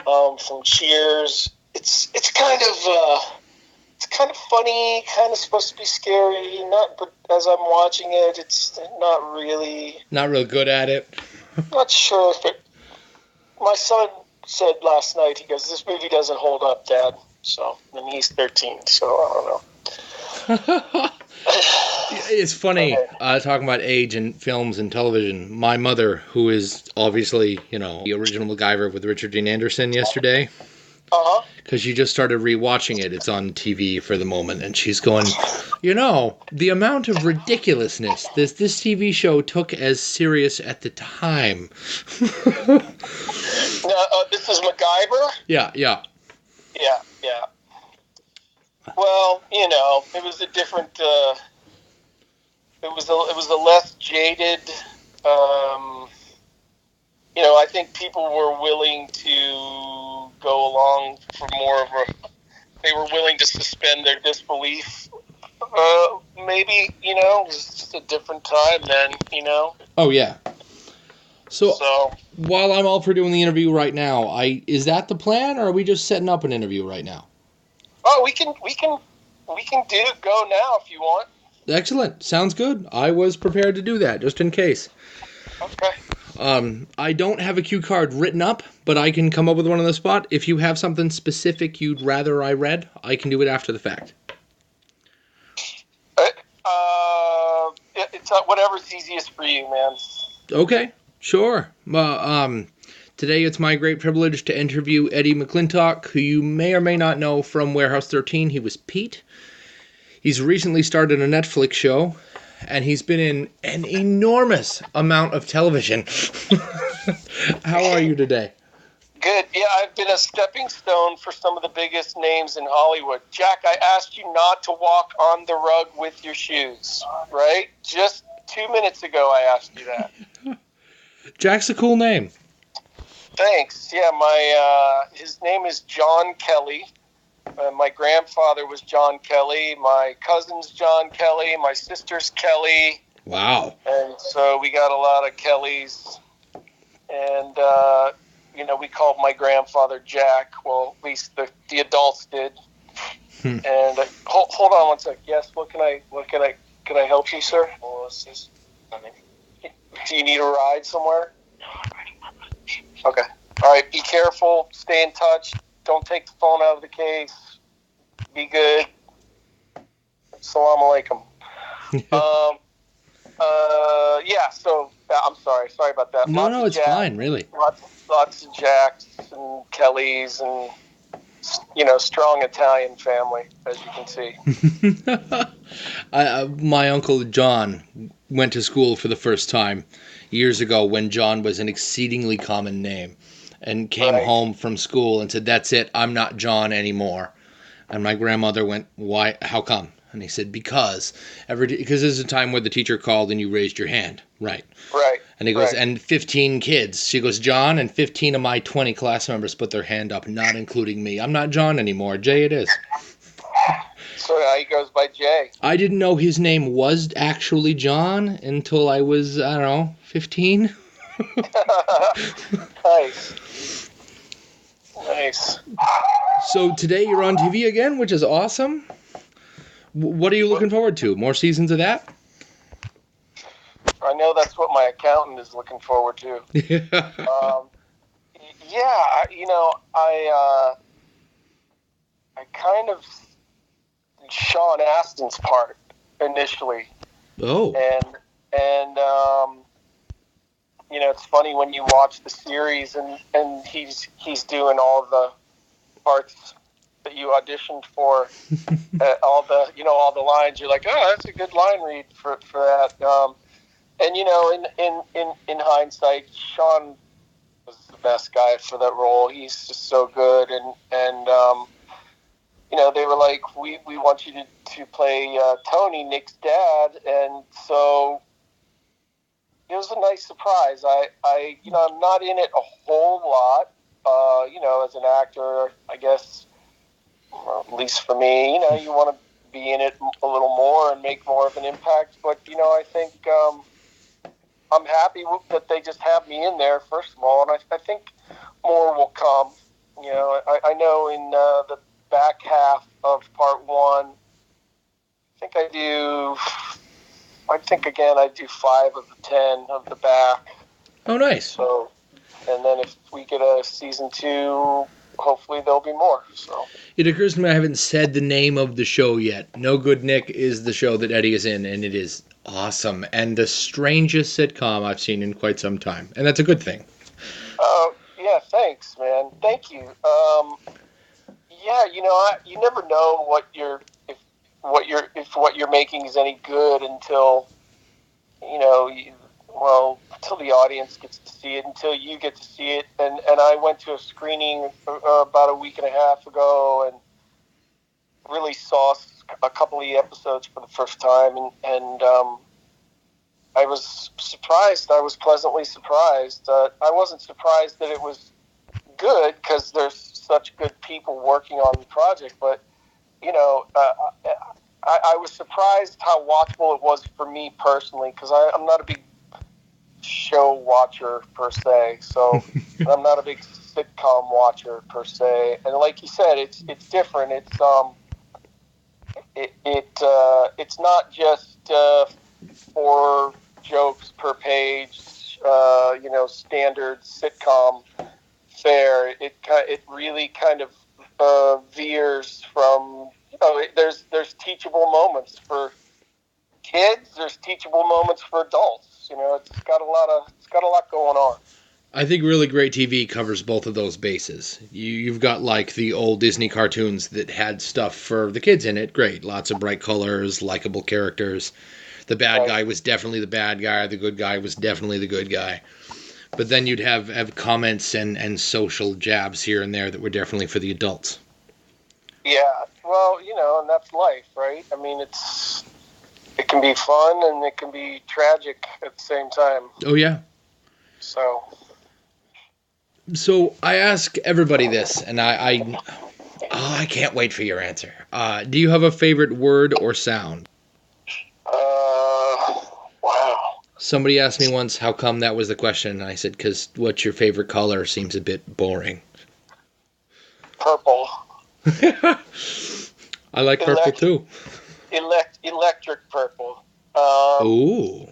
from Cheers. It's kind of funny, kind of supposed to be scary. But as I'm watching it, it's not really. Not real good at it. Not sure if it. My son said last night, he goes, "This movie doesn't hold up, Dad." So, and he's 13, so I don't know. It's funny, talking about age in films and television. My mother, who is obviously, the original MacGyver with Richard Dean Anderson yesterday, because she just started rewatching it. It's on TV for the moment, and she's going, the amount of ridiculousness this TV show took as serious at the time. This is MacGyver? Yeah. Yeah. Well, it was a different. It was a less jaded. I think people were willing to go along for more of a. They were willing to suspend their disbelief. Maybe it was just a different time then. Oh yeah. So while I'm all for doing the interview right now, is that the plan, or are we just setting up an interview right now? Oh, we can go now if you want. Excellent. Sounds good. I was prepared to do that, just in case. Okay. I don't have a cue card written up, but I can come up with one on the spot. If you have something specific you'd rather I read, I can do it after the fact. It's whatever's easiest for you, man. Okay, sure. Today it's my great privilege to interview Eddie McClintock, who you may or may not know from Warehouse 13. He was Pete. He's recently started a Netflix show, and he's been in an enormous amount of television. How are you today? Good. Yeah, I've been a stepping stone for some of the biggest names in Hollywood. Jack, I asked you not to walk on the rug with your shoes, right? Just 2 minutes ago I asked you that. Jack's a cool name. Thanks. Yeah, his name is John Kelly. My grandfather was John Kelly. My cousin's John Kelly. My sister's Kelly. Wow. And so we got a lot of Kellys. And, we called my grandfather Jack. Well, at least the adults did. And hold on one sec. Yes, can I help you, sir? Do you need a ride somewhere? Okay. All right. Be careful. Stay in touch. Don't take the phone out of the case. Be good. Assalamu alaikum. Yeah. So I'm sorry. Sorry about that. No, it's fine. Really. Lots of Jacks and Kellys and strong Italian family, as you can see. My uncle John went to school for the first time years ago when John was an exceedingly common name, and came home from school and said, "That's it, I'm not John anymore." And my grandmother went, "Why? How come?" And he said, because there's a time where the teacher called and you raised your hand. Right. And he goes, and 15 kids. She goes, "John, and 15 of my 20 class members put their hand up, not including me. I'm not John anymore. Jay it is." So now he goes by Jay. I didn't know his name was actually John until I was, 15. Nice. So today you're on TV again, which is awesome. What are you looking forward to? More seasons of that? I know that's what my accountant is looking forward to. I kind of Sean Astin's part initially. Oh. And it's funny when you watch the series and he's doing all the parts that you auditioned for, all the lines. You're like, oh, that's a good line read for that. And in hindsight, Sean was the best guy for that role. He's just so good, and they were like, we want you to play Tony, Nick's dad, and so it was a nice surprise. I'm not in it a whole lot, as an actor, I guess, or at least for me, you want to be in it a little more and make more of an impact, but, I think I'm happy that they just have me in there, first of all, and I think more will come, You know, I know in the back half of part 1, I think again I do 5 of the 10 of the back. Oh, nice. So, and then if we get a season 2, hopefully there'll be more. So it occurs to me I haven't said the name of the show yet. No Good Nick is the show that Eddie is in, and it is awesome and the strangest sitcom I've seen in quite some time, and that's a good thing. Oh, yeah, thanks, man. Thank you. Yeah, you know, you never know if what you're making is any good until until the audience gets to see it, until you get to see it. And I went to a screening about a week and a half ago and really saw a couple of the episodes for the first time, and I was surprised. I was pleasantly surprised. I wasn't surprised that it was good because there's such good people working on the project, but I was surprised how watchable it was for me personally, because I'm not a big show watcher per se, so I'm not a big sitcom watcher per se. And like you said, it's different. It's not just 4 jokes per page, standard sitcom fare. It really kind of veers from, there's teachable moments for kids, there's teachable moments for adults. It's got a lot going on. I think really great TV covers both of those bases. You've got like the old Disney cartoons that had stuff for the kids in it. Great. Lots of bright colors, likable characters. The bad guy was definitely the bad guy. The good guy was definitely the good guy. But then you'd have comments and social jabs here and there that were definitely for the adults. Yeah. Well, and that's life, right? I mean, it can be fun and it can be tragic at the same time. Oh, yeah. So I ask everybody this, and I can't wait for your answer. Do you have a favorite word or sound? Wow. Somebody asked me once how come that was the question, and I said, because what's your favorite color seems a bit boring. Purple. I like purple too. Electric purple. Ooh.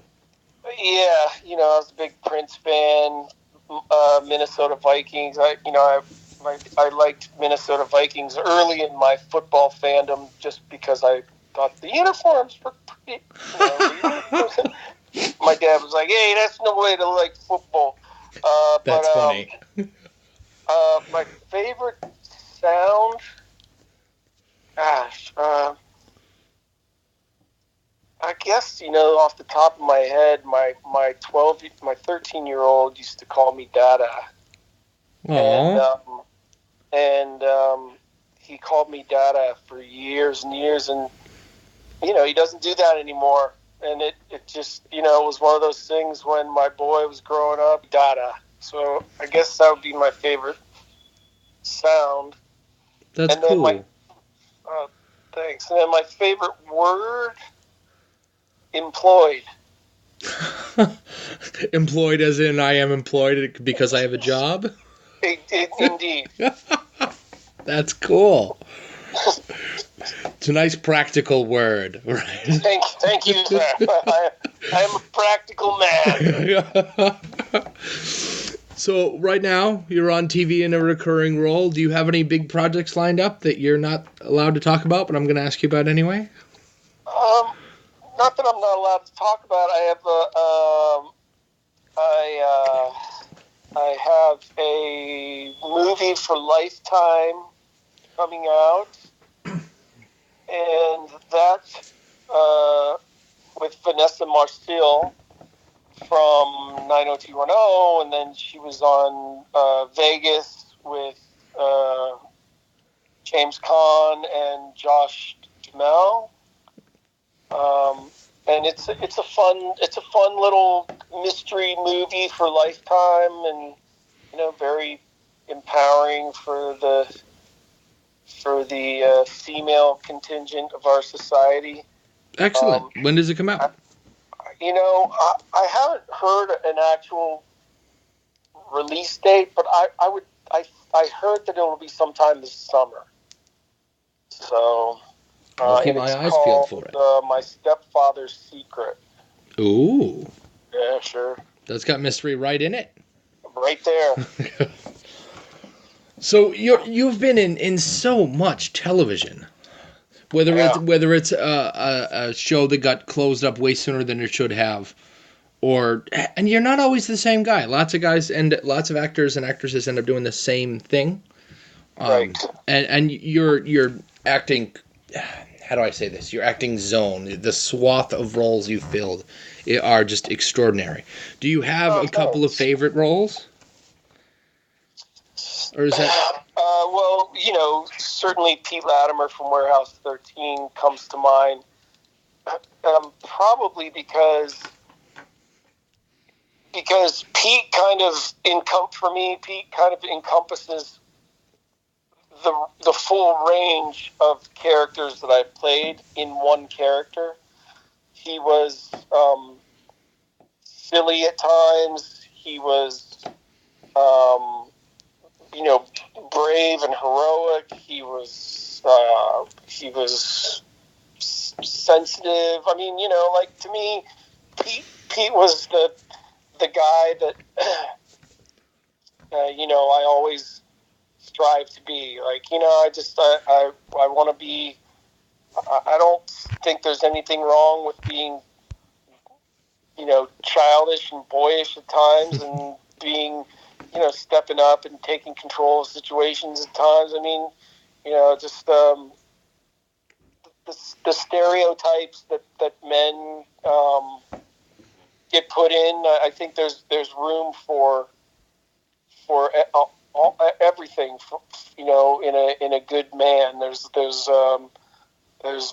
Yeah, I was a big Prince fan. Minnesota Vikings. I liked Minnesota Vikings early in my football fandom just because I thought the uniforms were pretty. My dad was like, "Hey, that's no way to like football." That's funny. My favorite sound. Gosh, I guess, off the top of my head, my 13-year-old used to call me Dada. Aww. And he called me Dada for years and years, and he doesn't do that anymore. And it just was one of those things when my boy was growing up, Dada. So I guess that would be my favorite sound. That's cool. Thanks. And then my favorite word. Employed. Employed as in I am employed because I have a job? Indeed. That's cool. It's a nice practical word, right? Thank you, sir. I am a practical man. So right now, you're on TV in a recurring role. Do you have any big projects lined up that you're not allowed to talk about, but I'm going to ask you about anyway? Not that I'm not allowed to talk about. I have a movie for Lifetime coming out, and that's with Vanessa Marcil from 90210, and then she was on Vegas with James Caan and Josh Duhamel. And it's a fun little mystery movie for Lifetime, and very empowering for the female contingent of our society. Excellent. When does it come out? I haven't heard an actual release date, but I I heard that it will be sometime this summer. So I'll keep and my it's eyes peeled called for it. My Stepfather's Secret. Ooh, Yeah, sure. that's got mystery right in it. Right there. So you've been in so much television. Whether it's a show that got closed up way sooner than it should have, and you're not always the same guy. Lots of guys and lots of actors and actresses end up doing the same thing. Right. And your acting, how do I say this? Your acting zone, the swath of roles you filled, are just extraordinary. Do you have a couple of favorite roles? Or is that? Well, certainly Pete Latimer from Warehouse 13 comes to mind. Probably because Pete kind of encompasses the full range of characters that I've played in one character. He was silly at times. He was brave and heroic. He was sensitive. I mean, to me, Pete was the guy that I always strive to be. I want to be. I don't think there's anything wrong with being, childish and boyish at times, and being, stepping up and taking control of situations at times. I mean, just the stereotypes that men get put in. I think there's room for everything. In a good man, there's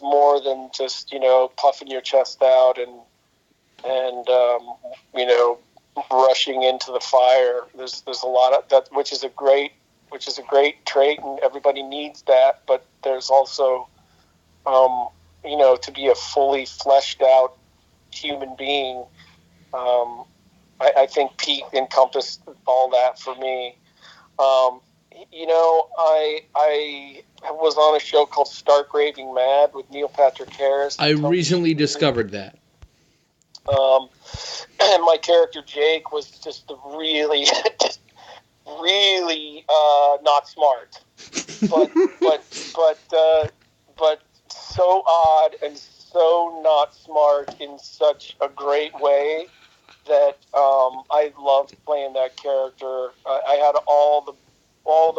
more than just puffing your chest out and rushing into the fire. There's a lot of that, which is a great trait, and everybody needs that. But there's also to be a fully fleshed out human being. I think Pete encompassed all that for me. I was on a show called Stark Raving Mad with Neil Patrick Harris. I recently discovered that. And my character Jake was just really not smart, but so odd and so not smart in such a great way that I loved playing that character. I had all the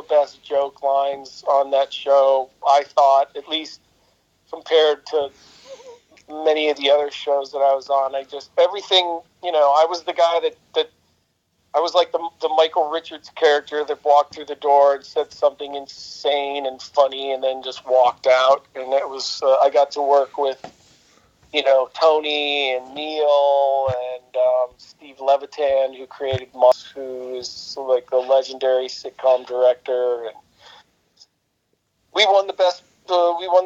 best joke lines on that show, I thought, at least compared to many of the other shows that I was on. Everything, I was the guy that I was like the Michael Richards character that walked through the door and said something insane and funny and then just walked out. And it was, I got to work with, Tony and Neil and Steve Levitan, who created Moss, who is like the legendary sitcom director. And we won the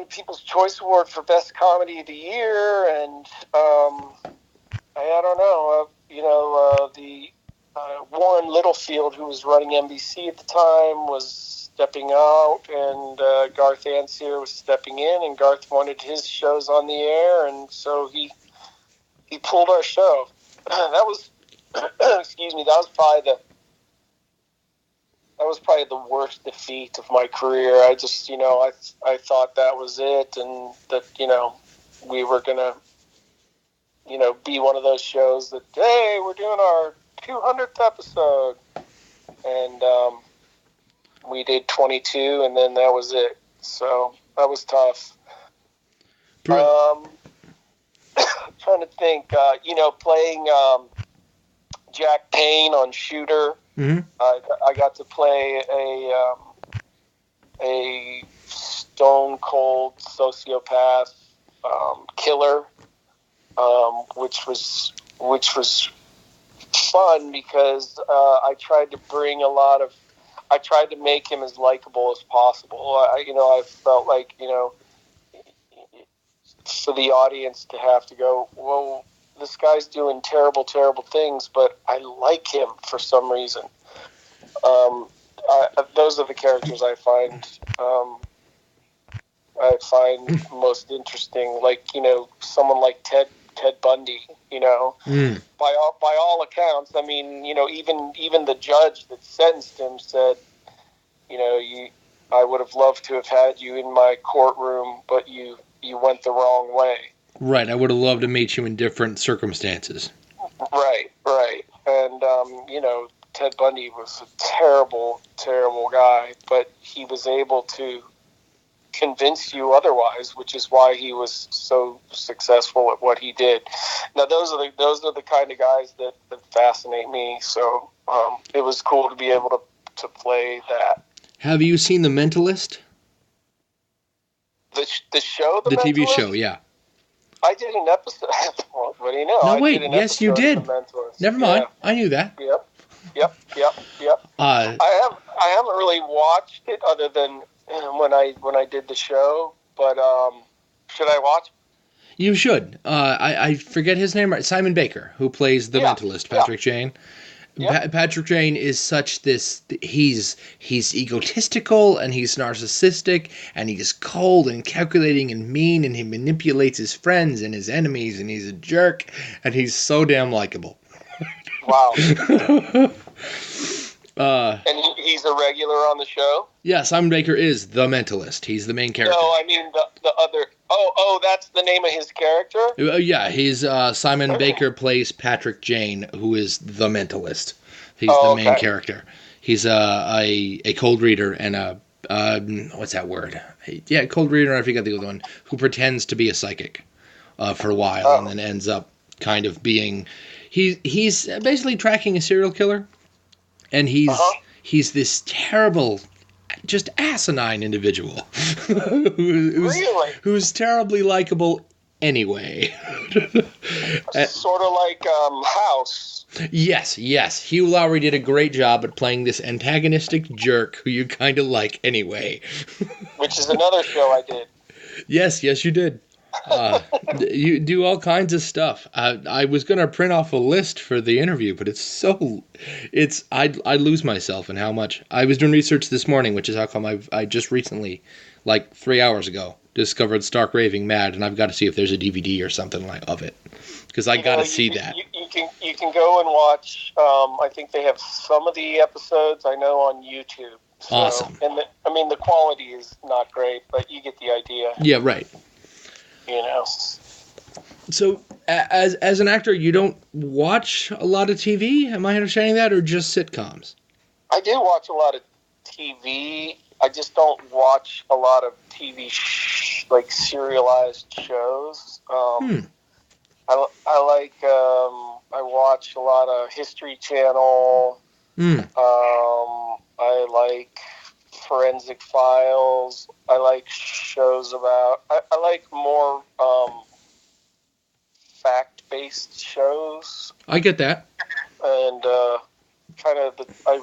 People's Choice Award for Best Comedy of the Year, and I don't know, the Warren Littlefield, who was running NBC at the time, was stepping out, and Garth Anseer was stepping in, and Garth wanted his shows on the air, and so he pulled our show. That was, excuse me, that was probably the worst defeat of my career. I just, I thought that was it, and that, we were going to, be one of those shows that, hey, we're doing our 200th episode. And we did 22, and then that was it. So that was tough. Trying to think, playing Jack Payne on Shooter. Mm-hmm. I got to play a stone cold sociopath killer, which was fun because I tried to make him as likable as possible. I felt like for the audience to have to go, well, this guy's doing terrible, terrible things, but I like him for some reason. those are the characters I find most interesting. Like, someone like Ted Bundy. By all accounts, I mean, even the judge that sentenced him said, I would have loved to have had you in my courtroom, but you went the wrong way. Right, I would have loved to meet you in different circumstances. Right. And, Ted Bundy was a terrible, terrible guy, but he was able to convince you otherwise, which is why he was so successful at what he did. Now, those are the kind of guys that fascinate me, so it was cool to be able to play that. Have you seen The Mentalist? The show, The TV Mentalist? show, yeah. I did an episode. Well, what do you know? No, wait. Yes, you did. Never mind. Yeah. I knew that. Yep. I haven't really watched it other than when I did the show. But should I watch? You should. I forget his name. Right? Simon Baker, who plays the Mentalist, Patrick Jane. Yep. Patrick Jane is such this. He's egotistical and he's narcissistic and he's cold and calculating and mean and he manipulates his friends and his enemies and he's a jerk and he's so damn likable. Wow. And he's a regular on the show? Yeah, Simon Baker is the Mentalist. He's the main character. No, I mean the other. Oh, that's the name of his character? Yeah, he's Simon Baker plays Patrick Jane, who is the Mentalist. He's the main character. He's a cold reader and a what's that word? Yeah, cold reader. I forget the other one. Who pretends to be a psychic for a while and then ends up kind of being. He's basically tracking a serial killer, and he's this terrible, just asinine individual who's terribly likable anyway. Sort of like House. Yes. Hugh Laurie did a great job at playing this antagonistic jerk who you kind of like anyway. Which is another show I did. Yes, you did. You do all kinds of stuff. I was going to print off a list for the interview, but I lose myself in how much. I was doing research this morning, which is how come I just recently, like 3 hours ago, discovered Stark Raving Mad, and I've got to see if there's a DVD or something of it, because I got to see that. You can go and watch. I think they have some of the episodes I know on YouTube. So, awesome. And the quality is not great, but you get the idea. Yeah, right. So, as an actor, you don't watch a lot of TV? Am I understanding that, or just sitcoms? I do watch a lot of TV. I just don't watch a lot of TV like serialized shows. I watch a lot of History Channel. I like Forensic Files. I like shows about. I like more fact-based shows. I get that. And I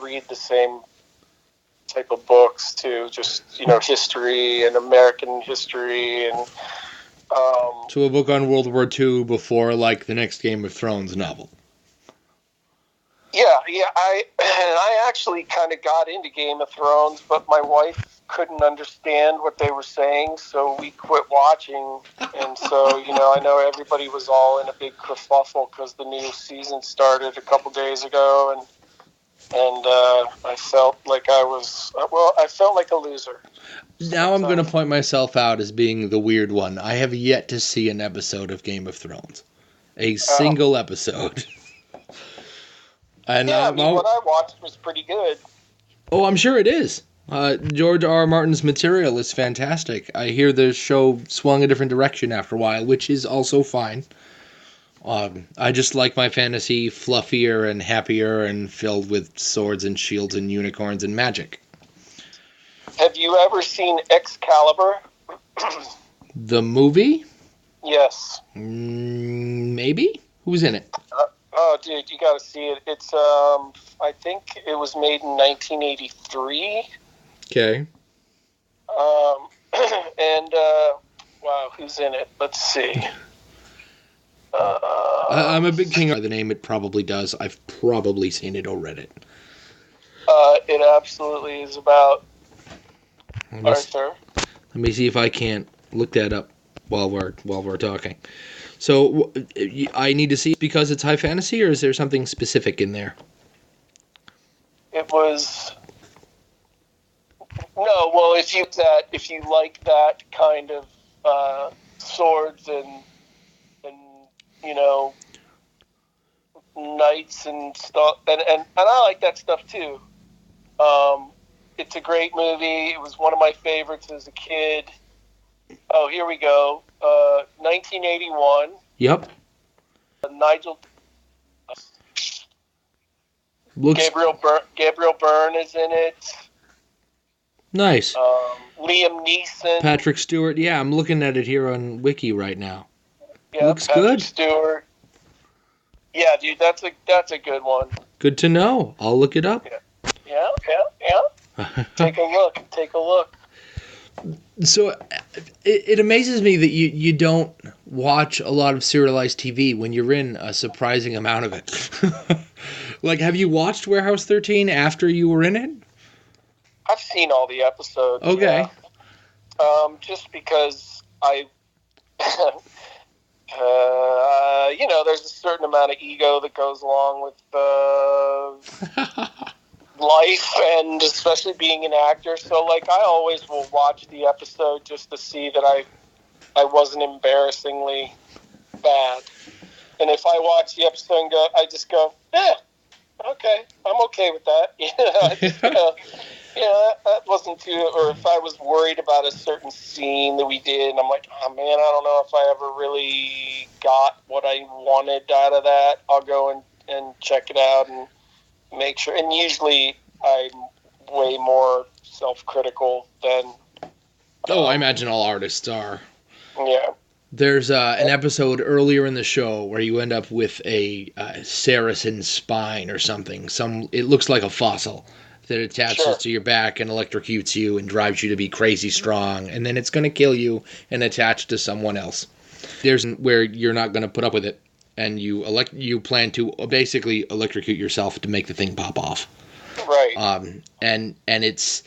read the same type of books too. Just history and American history and. So a book on World War II before the next Game of Thrones novel. Yeah. I actually kind of got into Game of Thrones, but my wife couldn't understand what they were saying, so we quit watching. And so, I know everybody was all in a big kerfuffle because the new season started a couple days ago, and I felt like I felt like a loser. Now I'm going to point myself out as being the weird one. I have yet to see an episode of Game of Thrones. A single episode. And what I watched was pretty good. Oh, I'm sure it is. George R. R. Martin's material is fantastic. I hear the show swung a different direction after a while, which is also fine. I just like my fantasy fluffier and happier and filled with swords and shields and unicorns and magic. Have you ever seen Excalibur? The movie? Yes. Maybe? Who's in it? Oh, dude, you got to see it. It's I think it was made in 1983. Okay. Wow, who's in it? Let's see. I'm a big king of the name. It probably does. I've probably seen it or read it. It absolutely is about Arthur. Let me see if I can't look that up while we're talking. So I need to see it because it's high fantasy, or is there something specific in there? It was no. Well, if you like that kind of swords and you know knights and stuff, and I like that stuff too. It's a great movie. It was one of my favorites as a kid. Oh, here we go. 1981. Yep. Nigel. Gabriel Byrne is in it. Nice. Liam Neeson. Patrick Stewart. Yeah, I'm looking at it here on Wiki right now. Yeah, looks Patrick good. Stewart. Yeah, dude, that's a good one. Good to know. I'll look it up. Yeah. Take a look. So it amazes me that you don't watch a lot of serialized TV when you're in a surprising amount of it. Like, have you watched Warehouse 13 after you were in it? I've seen all the episodes. Okay. Yeah. Just because there's a certain amount of ego that goes along with life, and especially being an actor. So, like, I always will watch the episode just to see that I wasn't embarrassingly bad. And if I watch the episode and I just go, okay, I'm okay with that. That wasn't too. Or if I was worried about a certain scene that we did, and I'm like, oh man, I don't know if I ever really got what I wanted out of that. I'll go and check it out and make sure. And usually I'm way more self-critical than... I imagine all artists are. Yeah. There's an episode earlier in the show where you end up with a Saracen spine or something. It looks like a fossil that attaches to your back and electrocutes you and drives you to be crazy strong. And then it's going to kill you and attach to someone else. There's where you're not going to put up with it. And you plan to basically electrocute yourself to make the thing pop off. Right. And it's...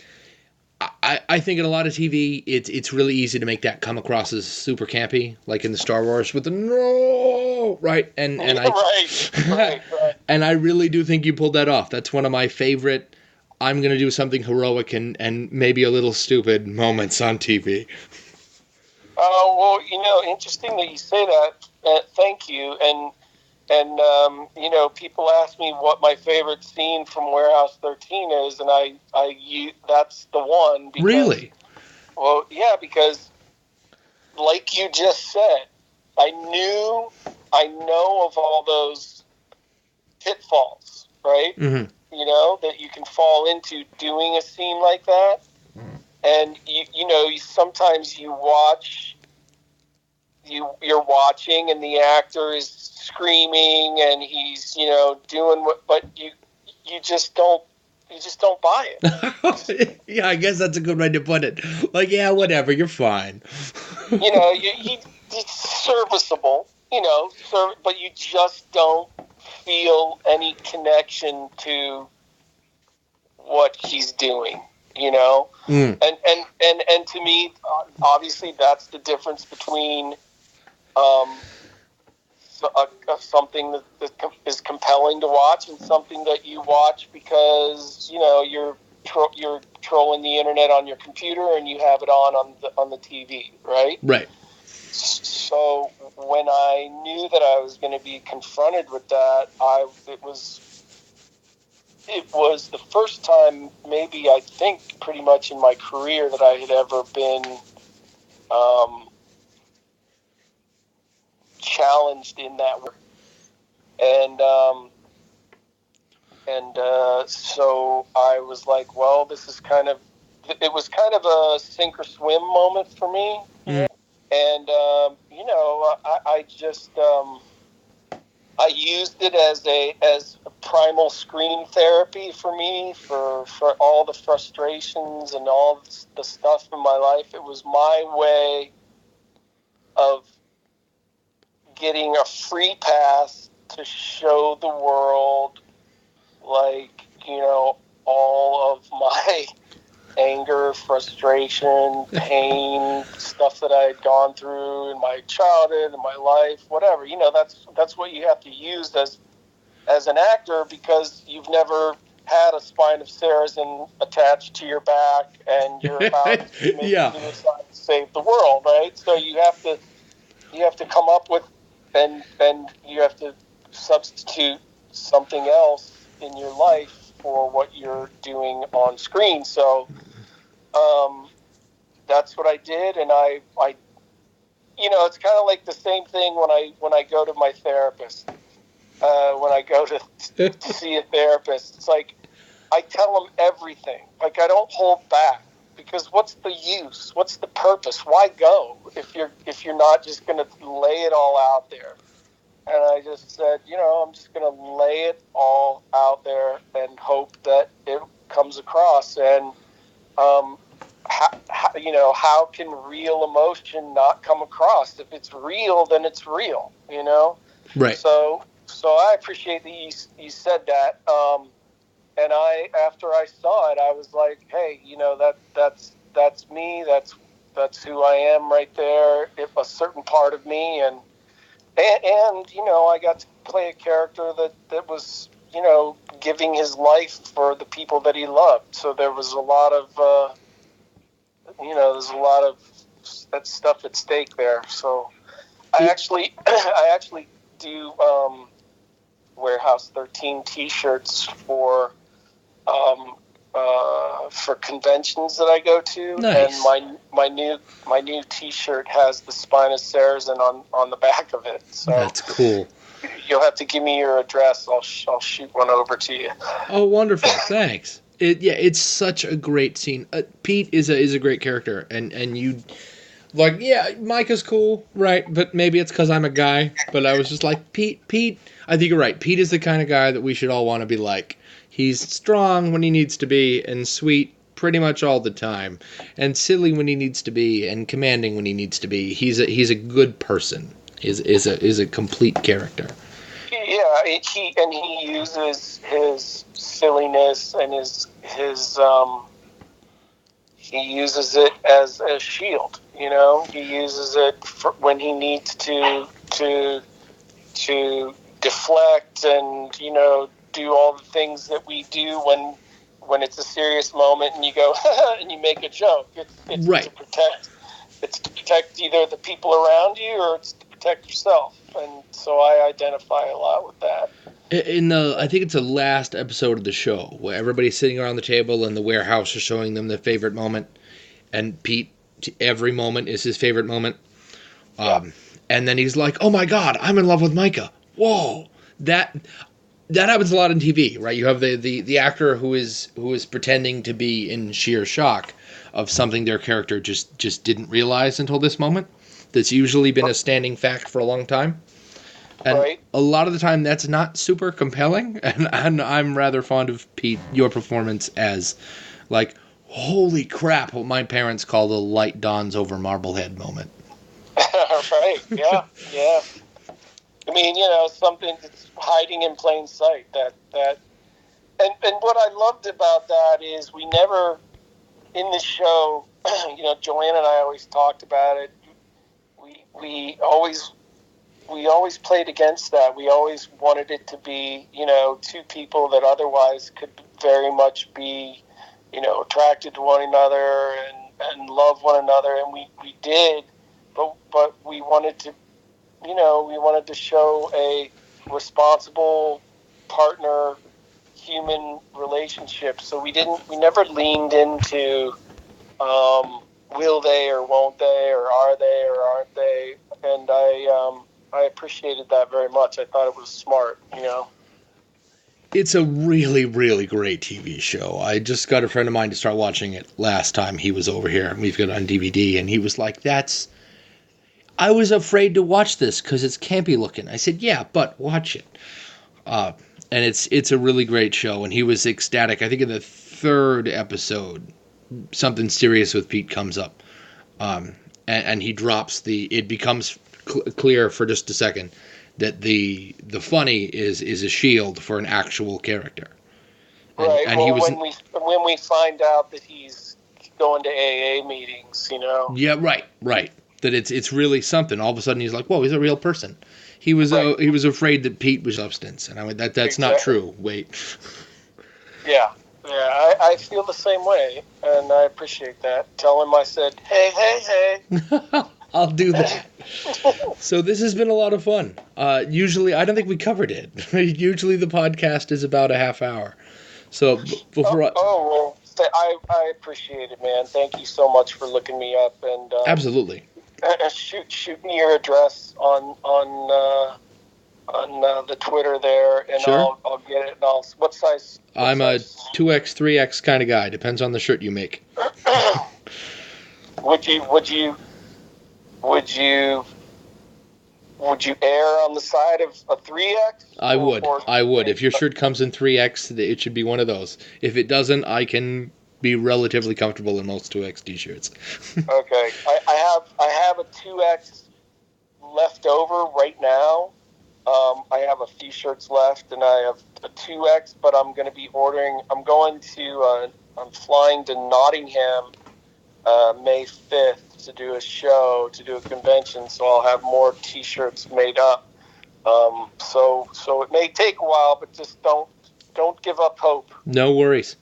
I think in a lot of TV, it's really easy to make that come across as super campy, like in the Star Wars with the no, right? And right. And I really do think you pulled that off. That's one of my favorite. I'm gonna do something heroic and maybe a little stupid moments on TV. Well, interesting that you say that. Thank you. And people ask me what my favorite scene from Warehouse 13 is, and that's the one. Because, really? Well, yeah, because like you just said, I know of all those pitfalls, right? Mm-hmm. That you can fall into doing a scene like that. Mm-hmm. And sometimes you watch. You're watching, and the actor is screaming, and he's doing what, but you just don't buy it. Yeah, I guess that's a good way to put it. Like, yeah, whatever, you're fine. He's serviceable, but you just don't feel any connection to what he's doing. And to me, obviously, that's the difference between something that is compelling to watch and something that you watch because you're trolling the internet on your computer and you have it on the TV, right? Right. So when I knew that I was going to be confronted with that, it was the first time, maybe I think pretty much in my career, that I had ever been challenged in that way. And so I was like, well, it was kind of a sink or swim moment for me. Mm. And, I just... I used it as a primal scream therapy for me, for all the frustrations and all the stuff in my life. It was my way of getting a free pass to show the world, like, all of my anger, frustration, pain, stuff that I had gone through in my childhood, in my life, whatever. That's what you have to use as an actor, because you've never had a spine of Sarazen attached to your back and you're about to make suicide to save the world, right? So you have to come up with and you have to substitute something else in your life for what you're doing on screen. So that's what I did, and I it's kind of like the same thing when I go to my therapist. When I go to see a therapist, it's like I tell them everything. Like, I don't hold back, because what's the use? What's the purpose? Why go if you're not just going to lay it all out there? And I just said, I'm just going to lay it all out there and hope that it comes across. And how can real emotion not come across? If it's real, then it's real. Right. So I appreciate that you said that. And after I saw it, I was like, hey, that's me. That's who I am right there. A certain part of me, and I got to play a character that was, giving his life for the people that he loved. So there was a lot of, there's a lot of that stuff at stake there. So I actually do Warehouse 13 T-shirts for conventions that I go to. Nice. And my new T-shirt has the spine of Sarazen on the back of it. So that's cool. You'll have to give me your address. I'll shoot one over to you. Oh, wonderful! Thanks. It's such a great scene. Pete is a great character, and you. Like, yeah, Micah's cool, right? But maybe it's because I'm a guy. But I was just like, Pete, I think you're right. Pete is the kind of guy that we should all want to be like. He's strong when he needs to be, and sweet pretty much all the time, and silly when he needs to be, and commanding when he needs to be. He's a good person. Is a complete character. Yeah, he uses his silliness and he uses it as a shield. He uses it when he needs to deflect and do all the things that we do when it's a serious moment and you go and you make a joke. It's right. to protect either the people around you or it's to protect yourself. And so I identify a lot with that. I think it's the last episode of the show where everybody's sitting around the table and the warehouse is showing them their favorite moment, and Pete, every moment is his favorite moment. And then he's like, "Oh my God, I'm in love with Micah." Whoa, that happens a lot in TV, right? You have the actor who is pretending to be in sheer shock of something their character just didn't realize until this moment. That's usually been a standing fact for a long time. And right. A lot of the time that's not super compelling, and I'm rather fond of Pete, your performance as, like, holy crap, what my parents call the light dawns over Marblehead moment. Right, yeah. I mean, something that's hiding in plain sight. And what I loved about that is we never, in the show, Joanne and I always talked about it, we always played against that. We always wanted it to be, two people that otherwise could very much be, attracted to one another and love one another, and we did, but we wanted to show a responsible partner human relationship. So we never leaned into will they or won't they, or are they or aren't they, and I appreciated that very much. I thought it was smart, It's a really, really great TV show. I just got a friend of mine to start watching it last time he was over here. We've got it on DVD, and he was like, I was afraid to watch this because it's campy looking. I said, yeah, but watch it. And it's a really great show, and he was ecstatic. I think in the third episode, something serious with Pete comes up, and he drops it becomes clear for just a second that the funny is a shield for an actual character. Right. And well, he was when we find out that he's going to AA meetings, Yeah, right. That it's really something. All of a sudden, he's like, "Whoa, he's a real person." He was he was afraid that Pete was substance, and I went, "That's not true." Wait. Yeah. I feel the same way, and I appreciate that. Tell him I said, hey. I'll do that. So this has been a lot of fun. Usually, I don't think we covered it. Usually, the podcast is about a half hour. So before well, I appreciate it, man. Thank you so much for looking me up and absolutely shoot me your address on the Twitter there, and sure. I'll get it. And what size? I'm a 2X, 3X kind of guy. Depends on the shirt you make. Would you err on the side of a 3X? I would. If your shirt comes in 3X, it should be one of those. If it doesn't, I can be relatively comfortable in most 2X t-shirts. Okay. I have a 2X left over right now. I have a few shirts left, and I have a 2X, but I'm going to be ordering. I'm flying to Nottingham May 5th to do a show, to do a convention, so I'll have more t-shirts made up. So it may take a while, but just don't give up hope. No worries.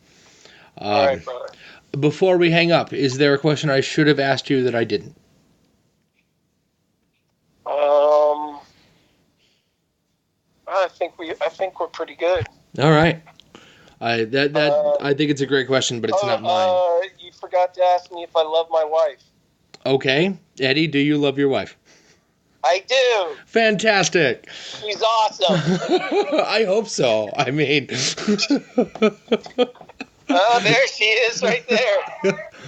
All right, brother. Before we hang up, is there a question I should have asked you that I didn't? I think we're pretty good. All right. I think it's a great question, but it's not mine. You forgot to ask me if I love my wife. Okay. Eddie, do you love your wife? I do. Fantastic. She's awesome. I hope so. I mean. Oh, there she is right there.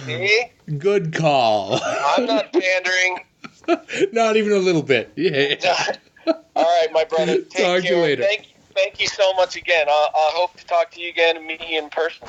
See? Good call. I'm not pandering. Not even a little bit. Yeah. All right, my brother. Take Talk care. To you later. Thank you so much again. I hope to talk to you again and meet you in person.